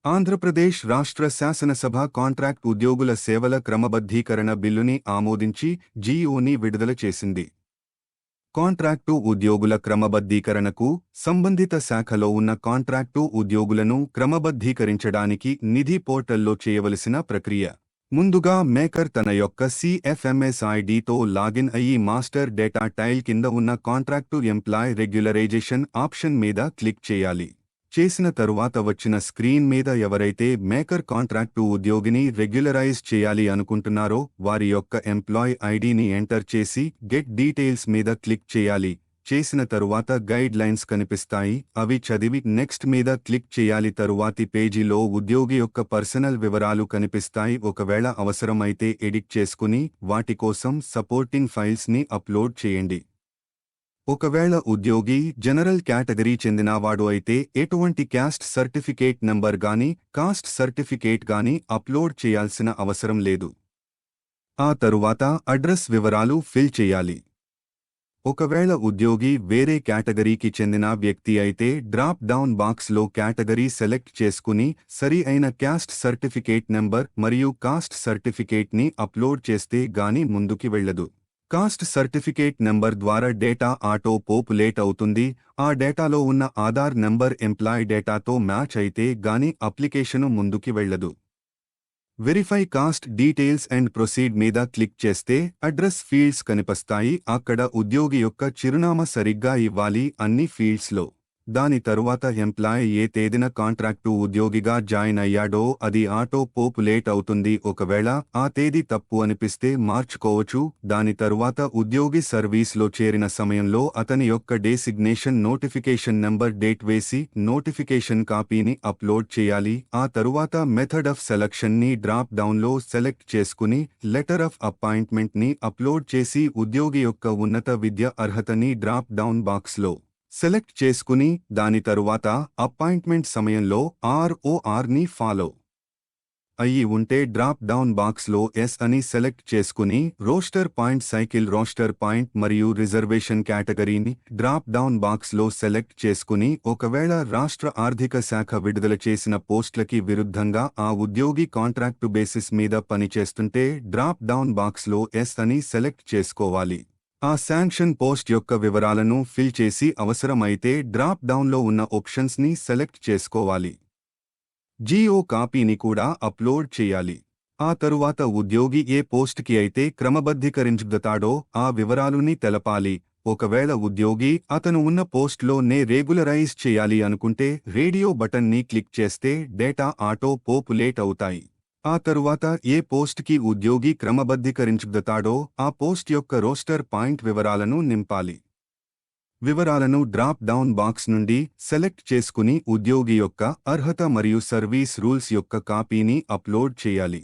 ఆంధ్రప్రదేశ్ రాష్ట్ర శాసనసభ కాంట్రాక్ట్ ఉద్యోగుల సేవల క్రమబద్ధీకరణ బిల్లుని ఆమోదించి జీఓని విడుదల చేసింది. కాంట్రాక్టు ఉద్యోగుల క్రమబద్ధీకరణకు సంబంధిత శాఖలో ఉన్న కాంట్రాక్టు ఉద్యోగులను క్రమబద్ధీకరించడానికి నిధి పోర్టల్లో చేయవలసిన ప్రక్రియ. ముందుగా మేకర్ తన యొక్క CFMS ఐడితో లాగిన్ అయ్యి మాస్టర్ డేటా టైల్ కింద ఉన్న కాంట్రాక్టు ఎంప్లాయ్ రెగ్యులరైజేషన్ ఆప్షన్ మీద క్లిక్ చేయాలి. చేసిన తరువాత వచ్చిన స్క్రీన్ మీద ఎవరైతే మేకర్ కాంట్రాక్టు ఉద్యోగిని రెగ్యులరైజ్ చేయాలి అనుకుంటున్నారో వారి యొక్క ఎంప్లాయ్ ఐడిని ఎంటర్ చేసి గెట్ డీటెయిల్స్ మీద క్లిక్ చేయాలి. చేసిన తరువాత గైడ్ లైన్స్ కనిపిస్తాయి, అవి చదివి నెక్స్ట్ మీద క్లిక్ చేయాలి. తరువాతి పేజీలో ఉద్యోగి యొక్క పర్సనల్ వివరాలు కనిపిస్తాయి. ఒకవేళ అవసరమైతే ఎడిట్ చేసుకుని వాటి కోసం సపోర్టింగ్ ఫైల్స్ ని అప్లోడ్ చేయండి. ఒకవేళ ఉద్యోగి జనరల్ కేటగిరీ చెందినవాడు అయితే ఎటువంటి క్యాస్ట్ సర్టిఫికేట్ నంబర్ గాని కాస్ట్ సర్టిఫికేట్ గాని అప్లోడ్ చేయాల్సిన అవసరం లేదు. ఆ తరువాత అడ్రస్ వివరాలు ఫిల్ చేయాలి. ఒకవేళ ఉద్యోగి వేరే కేటగిరీకి చెందిన వ్యక్తి అయితే డ్రాప్ డౌన్ బాక్స్లో కేటగిరీ సెలెక్ట్ చేసుకుని సరి అయిన క్యాస్ట్ సర్టిఫికేట్ నంబర్ మరియు కాస్ట్ సర్టిఫికేట్ని అప్లోడ్ చేస్తే గాని ముందుకి వెళ్ళదు. కాస్ట్ సర్టిఫికేట్ నంబర్ ద్వారా డేటా ఆటో పోపులేట్ అవుతుంది. ఆ డేటాలో ఉన్న ఆధార్ నంబర్ ఎంప్లాయ్ డేటాతో మ్యాచ్ అయితే గాని అప్లికేషను ముందుకి వెళ్ళదు. Verify cost details and proceed మీద క్లిక్ చేస్తే అడ్రస్ ఫీల్డ్స్ కనిపిస్తాయి. అక్కడ ఉద్యోగి యొక్క చిరునామా సరిగ్గా ఇవ్వాలి అన్ని ఫీల్డ్స్లో. దాని తరువాత ఎంప్లాయ్ ఏ తేదీన కాంట్రాక్టు ఉద్యోగిగా జాయిన్ అయ్యాడో అది ఆటో పోపులేట్ అవుతుంది. ఒకవేళ ఆ తేదీ తప్పు అనిపిస్తే మార్చుకోవచ్చు. దాని తరువాత ఉద్యోగి సర్వీస్లో చేరిన సమయంలో అతని యొక్క డెసిగ్నేషన్ నోటిఫికేషన్ నంబర్ డేట్ వేసి నోటిఫికేషన్ కాపీని అప్లోడ్ చేయాలి. ఆ తరువాత మెథడ్ ఆఫ్ సెలక్షన్ ని డ్రాప్ డౌన్లో సెలెక్ట్ చేసుకుని లెటర్ ఆఫ్ అపాయింట్మెంట్ ని అప్లోడ్ చేసి ఉద్యోగి యొక్క ఉన్నత విద్య అర్హతని డ్రాప్ డౌన్ బాక్స్లో సెలెక్ట్ చేసుకుని దాని తరువాత అపాయింట్మెంట్ సమయంలో ROR ని ఫాలో అయ్యి ఉంటే డ్రాప్ డౌన్ బాక్స్లో ఎస్ అని సెలెక్ట్ చేసుకుని roster point cycle roster point మరియు రిజర్వేషన్ కేటగిరీని డ్రాప్ డౌన్ బాక్స్లో సెలెక్ట్ చేసుకుని ఒకవేళ రాష్ట్ర ఆర్థిక శాఖ విడుదల చేసిన పోస్టులకి విరుద్ధంగా ఆ ఉద్యోగి కాంట్రాక్టు బేసిస్ మీద పనిచేస్తుంటే డ్రాప్ డౌన్ బాక్స్లో ఎస్ అని సెలెక్ట్ చేసుకోవాలి. ఆ శాంక్షన్ పోస్ట్ యొక్క వివరాలను ఫిల్ చేసి అవసరమైతే డ్రాప్ డౌన్లో ఉన్న ఆప్షన్స్ ని సెలెక్ట్ చేసుకోవాలి. జీఓ కాపీని కూడా అప్లోడ్ చేయాలి. ఆ తరువాత ఉద్యోగి ఏ పోస్ట్కి అయితే క్రమబద్ధీకరించబడతాడో ఆ వివరాలుని తెలపాలి. ఒకవేళ ఉద్యోగి అతను ఉన్న పోస్ట్లోనే రెగ్యులరైజ్ చేయాలి అనుకుంటే రేడియో బటన్ ని క్లిక్ చేస్తే డేటా ఆటో పోపులేట్ అవుతాయి. ఆ తరువాత ఏ పోస్ట్కి ఉద్యోగి క్రమబద్ధీకరించబడతాడో ఆ పోస్ట్ యొక్క రోస్టర్ పాయింట్ వివరాలను నింపాలి. వివరాలను డ్రాప్ డౌన్ బాక్స్ నుండి సెలెక్ట్ చేసుకుని ఉద్యోగి యొక్క అర్హత మరియు సర్వీస్ రూల్స్ యొక్క కాపీని అప్లోడ్ చేయాలి.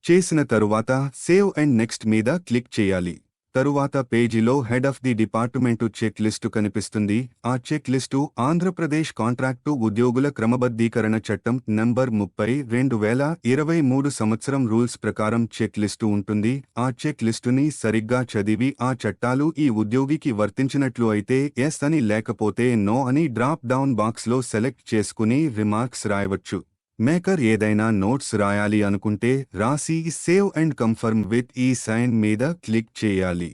చేసిన తరువాత సేవ్ అండ్ నెక్స్ట్ మీద క్లిక్ చేయాలి. తరువాత పేజీలో head of the department checklist కనిపిస్తుంది. ఆ చెక్ లిస్టు ఆంధ్రప్రదేశ్ కాంట్రాక్టు ఉద్యోగుల క్రమబద్ధీకరణ చట్టం నంబర్ 30 2023 సంవత్సరం రూల్స్ ప్రకారం చెక్ లిస్టు ఉంటుంది. ఆ చెక్ లిస్టుని సరిగ్గా చదివి ఆ చట్టాలు ఈ ఉద్యోగికి వర్తించినట్లు అయితే ఎస్ అని లేకపోతే నో అని డ్రాప్ డౌన్ బాక్స్లో సెలెక్ట్ చేసుకుని రిమార్క్స్ రాయవచ్చు. మేకర్ ఏదైనా నోట్స్ రాయాలి అనుకుంటే రాసి సేవ్ అండ్ కన్ఫర్మ్ విత్ ఈ సైన్ మీద క్లిక్ చేయాలి.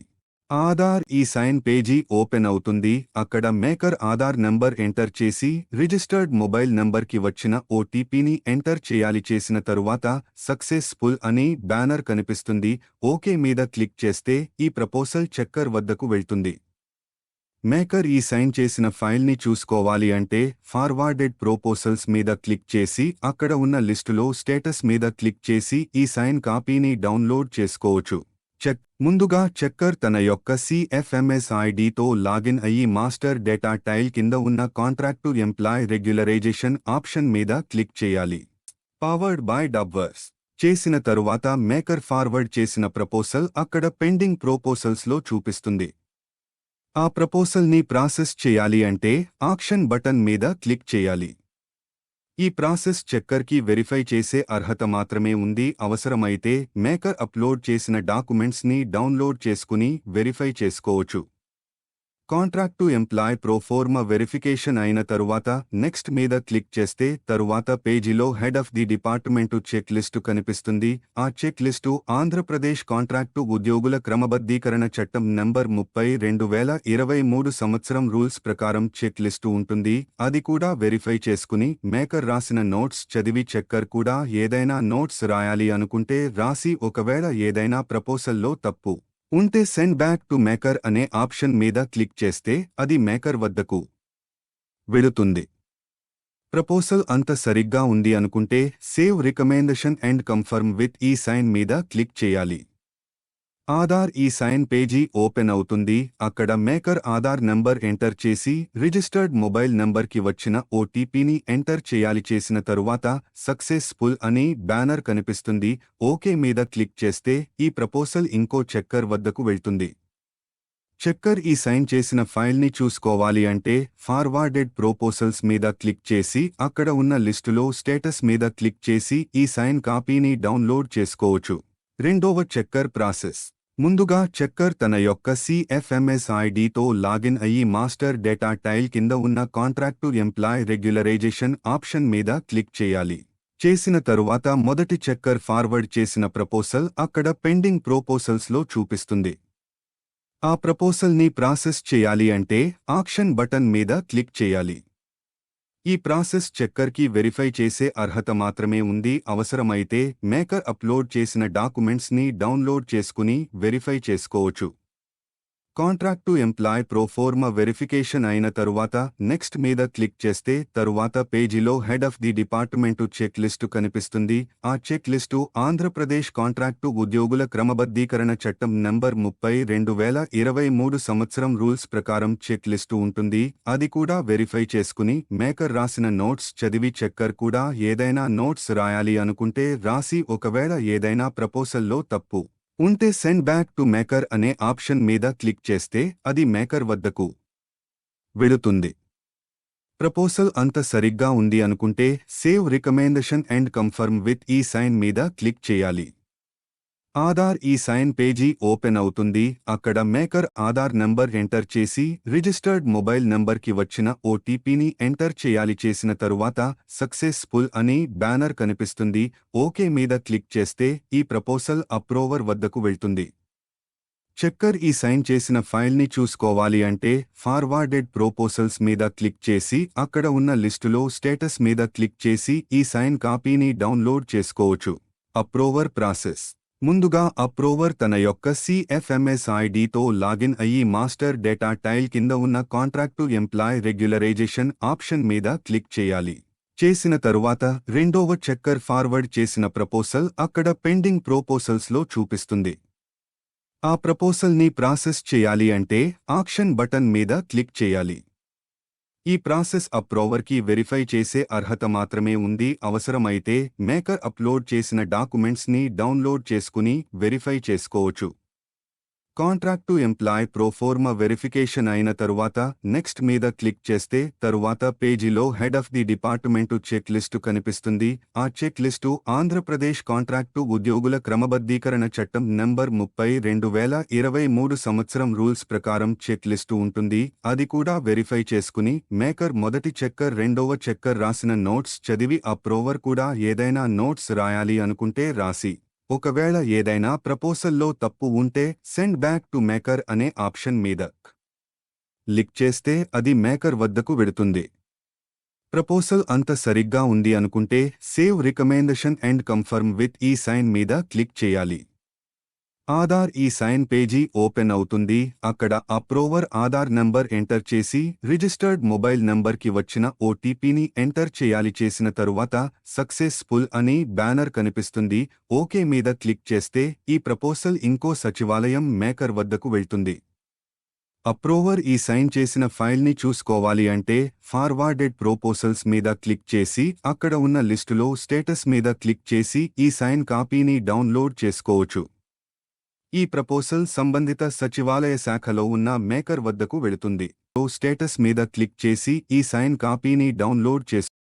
ఆధార్ ఈ సైన్ పేజీ ఓపెన్ అవుతుంది. అక్కడ మేకర్ ఆధార్ నంబర్ ఎంటర్ చేసి రిజిస్టర్డ్ మొబైల్ నంబర్కి వచ్చిన ఓటీపీని ఎంటర్ చేయాలి. చేసిన తరువాత సక్సెస్ఫుల్ అని బ్యానర్ కనిపిస్తుంది. ఓకే మీద క్లిక్ చేస్తే ఈ ప్రపోజల్ చెక్కర్ వద్దకు వెళ్తుంది. మేకర్ ఈ సైన్ చేసిన ఫైల్ని చూసుకోవాలి అంటే ఫార్వర్డెడ్ ప్రపోజల్స్ మీద క్లిక్ చేసి అక్కడ ఉన్న లిస్టులో స్టేటస్ మీద క్లిక్ చేసి ఈ సైన్ కాపీని డౌన్లోడ్ చేసుకోవచ్చు. ముందుగా చెక్కర్ తన యొక్క CFMS ఐడితో లాగిన్ అయ్యి మాస్టర్ డేటా టైల్ కింద ఉన్న కాంట్రాక్టు ఎంప్లాయ్ రెగ్యులరైజేషన్ ఆప్షన్ మీద క్లిక్ చేయాలి. పవర్డ్ బై డబ్వర్స్ చేసిన తరువాత మేకర్ ఫార్వర్డ్ చేసిన ప్రపోజల్ అక్కడ పెండింగ్ ప్రపోజల్స్లో చూపిస్తుంది. ఆ ప్రపోజల్ని ప్రాసెస్ చేయాలి అంటే ఆక్షన్ బటన్ మీద క్లిక్ చేయాలి. ఈ ప్రాసెస్ చెక్కర్కి వెరిఫై చేసే అర్హత మాత్రమే ఉంది. అవసరమైతే మేకర్ అప్లోడ్ చేసిన డాక్యుమెంట్స్ని డౌన్లోడ్ చేసుకుని వెరిఫై చేసుకోవచ్చు. Contract to employ proforma verification అయిన తరువాత నెక్స్ట్ మీద క్లిక్ చేస్తే తరువాత పేజీలో head of the department checklist కనిపిస్తుంది. ఆ చెక్ లిస్టు ఆంధ్రప్రదేశ్ కాంట్రాక్టు ఉద్యోగుల క్రమబద్ధీకరణ చట్టం నంబర్ 30/2023 సంవత్సరం రూల్స్ ప్రకారం చెక్ లిస్టు ఉంటుంది. అది కూడా వెరిఫై చేసుకుని మేకర్ రాసిన నోట్స్ చదివి చెక్కర్ కూడా ఏదైనా నోట్స్ రాయాలి అనుకుంటే రాసి ఒకవేళ ఏదైనా ప్రపోజల్లో తప్పు ఉంటే సెండ్ బ్యాక్ టు మేకర్ అనే ఆప్షన్ మీద క్లిక్ చేస్తే అది మేకర్ వద్దకు వెళుతుంది. ప్రపోజల్ అంత సరిగ్గా ఉంది అనుకుంటే save recommendation and confirm with ఈ సైన్ మీద క్లిక్ చేయాలి. ఆధార్ ఈ సైన్ పేజీ ఓపెన్ అవుతుంది. అక్కడ మేకర్ ఆధార్ నంబర్ ఎంటర్ చేసి రిజిస్టర్డ్ మొబైల్ నంబర్కి వచ్చిన ఓటీపీని ఎంటర్ చేయాలి. చేసిన తరువాత సక్సెస్ఫుల్ అని బ్యానర్ కనిపిస్తుంది. ఓకే మీద క్లిక్ చేస్తే ఈ ప్రపోజల్ ఇంకో చెక్కర్ వద్దకు వెళ్తుంది. చెక్కర్ ఈ సైన్ చేసిన ఫైల్ని చూసుకోవాలి అంటే ఫార్వర్డెడ్ ప్రపోజల్స్ మీద క్లిక్ చేసి అక్కడ ఉన్న లిస్టులో స్టేటస్ మీద క్లిక్ చేసి ఈ సైన్ కాపీని డౌన్లోడ్ చేసుకోవచ్చు. రెండవ చెక్కర్ ప్రాసెస్. ముందుగా చెక్కర్ తన యొక్క CFMS ఐడితో లాగిన్ అయ్యి మాస్టర్ డేటా టైల్ కింద ఉన్న కాంట్రాక్టు ఎంప్లాయ్ రెగ్యులరైజేషన్ ఆప్షన్ మీద క్లిక్ చేయాలి. చేసిన తరువాత మొదటి చెక్కర్ ఫార్వర్డ్ చేసిన ప్రపోజల్ అక్కడ పెండింగ్ ప్రపోజల్స్లో చూపిస్తుంది. ఆ ప్రపోజల్ని ప్రాసెస్ చేయాలి అంటే ఆక్షన్ బటన్ మీద క్లిక్ చేయాలి. ఈ ప్రాసెస్ చెక్కర్కి వెరిఫై చేసే అర్హత మాత్రమే ఉంది. అవసరమైతే మేకర్ అప్లోడ్ చేసిన డాక్యుమెంట్స్ని డౌన్లోడ్ చేసుకుని వెరిఫై చేసుకోవచ్చు. Contract to employ proforma verification అయిన తరువాత నెక్స్ట్ మీద క్లిక్ చేస్తే తరువాత పేజీలో head of the department checklist కనిపిస్తుంది. ఆ చెక్ లిస్టు ఆంధ్రప్రదేశ్ కాంట్రాక్టు ఉద్యోగుల క్రమబద్ధీకరణ చట్టం నంబర్ 30/2023 సంవత్సరం రూల్స్ ప్రకారం చెక్ లిస్టు ఉంటుంది. అది కూడా వెరిఫై చేసుకుని మేకర్ రాసిన నోట్స్ చదివి చెక్కర్ కూడా ఏదైనా నోట్స్ రాయాలి అనుకుంటే రాసి ఒకవేళ ఏదైనా ప్రపోజల్లో తప్పు ఉంటే సెండ్ బ్యాక్ టు మేకర్ అనే ఆప్షన్ మీద క్లిక్ చేస్తే అది మేకర్ వద్దకు వెళుతుంది. ప్రపోజల్ అంత సరిగ్గా ఉంది అనుకుంటే save recommendation and confirm with ఈ సైన్ మీద క్లిక్ చేయాలి. ఆధార్ ఈ సైన్ పేజీ ఓపెన్ అవుతుంది. అక్కడ మేకర్ ఆధార్ నంబర్ ఎంటర్ చేసి రిజిస్టర్డ్ మొబైల్ నంబర్కి వచ్చిన ఓటీపీని ఎంటర్ చేయాలి. చేసిన తరువాత సక్సెస్ఫుల్ అని బ్యానర్ కనిపిస్తుంది. ఓకే మీద క్లిక్ చేస్తే ఈ ప్రపోజల్ అప్రూవర్ వద్దకు వెళ్తుంది. చెక్కర్ ఈ సైన్ చేసిన ఫైల్ని చూసుకోవాలి అంటే ఫార్వర్డెడ్ ప్రపోజల్స్ మీద క్లిక్ చేసి అక్కడ ఉన్న లిస్టులో స్టేటస్ మీద క్లిక్ చేసి ఈ సైన్ కాపీని డౌన్లోడ్ చేసుకోవచ్చు. Approver process. ముందుగా అప్రూవర్ తన యొక్క CFMS ఐడితో లాగిన్ అయ్యి మాస్టర్ డేటా టైల్ కింద ఉన్న కాంట్రాక్టు ఎంప్లాయ్ రెగ్యులరైజేషన్ ఆప్షన్ మీద క్లిక్ చేయాలి. చేసిన తరువాత రెండవ చెక్కర్ ఫార్వర్డ్ చేసిన ప్రపోజల్ అక్కడ పెండింగ్ ప్రపోజల్స్లో చూపిస్తుంది. ఆ ప్రపోజల్ని ప్రాసెస్ చేయాలి అంటే ఆక్షన్ బటన్ మీద క్లిక్ చేయాలి. ఈ ప్రాసెస్ అప్రూవర్కి వెరిఫై చేసే అర్హత మాత్రమే ఉంది. అవసరమైతే మేకర్ అప్లోడ్ చేసిన డాక్యుమెంట్స్ని డౌన్లోడ్ చేసుకుని వెరిఫై చేసుకోవచ్చు. Contract to employ proforma verification అయిన తరువాత నెక్స్ట్ మీద క్లిక్ చేస్తే తరువాత పేజీలో head of the department checklist కనిపిస్తుంది. ఆ చెక్ లిస్టు ఆంధ్రప్రదేశ్ కాంట్రాక్టు ఉద్యోగుల క్రమబద్ధీకరణ చట్టం నంబర్ 30/2023 సంవత్సరం రూల్స్ ప్రకారం చెక్ లిస్టు ఉంటుంది. అది కూడా వెరిఫై చేసుకుని మేకర్ మొదటి చెక్కర్ రెండవ చెక్కర్ రాసిన నోట్స్ చదివి అప్రూవర్ కూడా ఏదైనా నోట్స్ రాయాలి అనుకుంటే రాసి ఒకవేళ ఏదైనా ప్రపోజల్లో తప్పు ఉంటే సెండ్ బ్యాక్ టు మేకర్ అనే ఆప్షన్ మీద క్లిక్ చేస్తే అది మేకర్ వద్దకు వెడుతుంది. ప్రపోజల్ అంత సరిగ్గా ఉంది అనుకుంటే save recommendation and confirm with ఈ సైన్ మీద క్లిక్ చేయాలి. ఆధార్ ఈ సైన్ పేజీ ఓపెన్ అవుతుంది. అక్కడ అప్రూవర్ ఆధార్ నంబర్ ఎంటర్ చేసి రిజిస్టర్డ్ మొబైల్ నంబర్కి వచ్చిన ఓటీపీని ఎంటర్ చేయాలి. చేసిన తరువాత సక్సెస్ఫుల్ అని బ్యానర్ కనిపిస్తుంది. ఓకే మీద క్లిక్ చేస్తే ఈ ప్రపోజల్ ఇంకో సచివాలయం మేకర్ వద్దకు వెళ్తుంది. అప్రూవర్ ఈ సైన్ చేసిన ఫైల్ని చూసుకోవాలి అంటే ఫార్వర్డెడ్ ప్రపోజల్స్ మీద క్లిక్ చేసి అక్కడ ఉన్న లిస్టులో స్టేటస్ మీద క్లిక్ చేసి ఈ సైన్ కాపీని డౌన్లోడ్ చేసుకోవచ్చు. ఈ ప్రపోజల్ సంబంధిత సచివాలయ శాఖలో ఉన్న మేకర్ వద్దకు వెళుతుంది. స్టేటస్ మీద క్లిక్ చేసి ఈ సైన్ కాపీని డౌన్లోడ్ చేసుకోవచ్చు.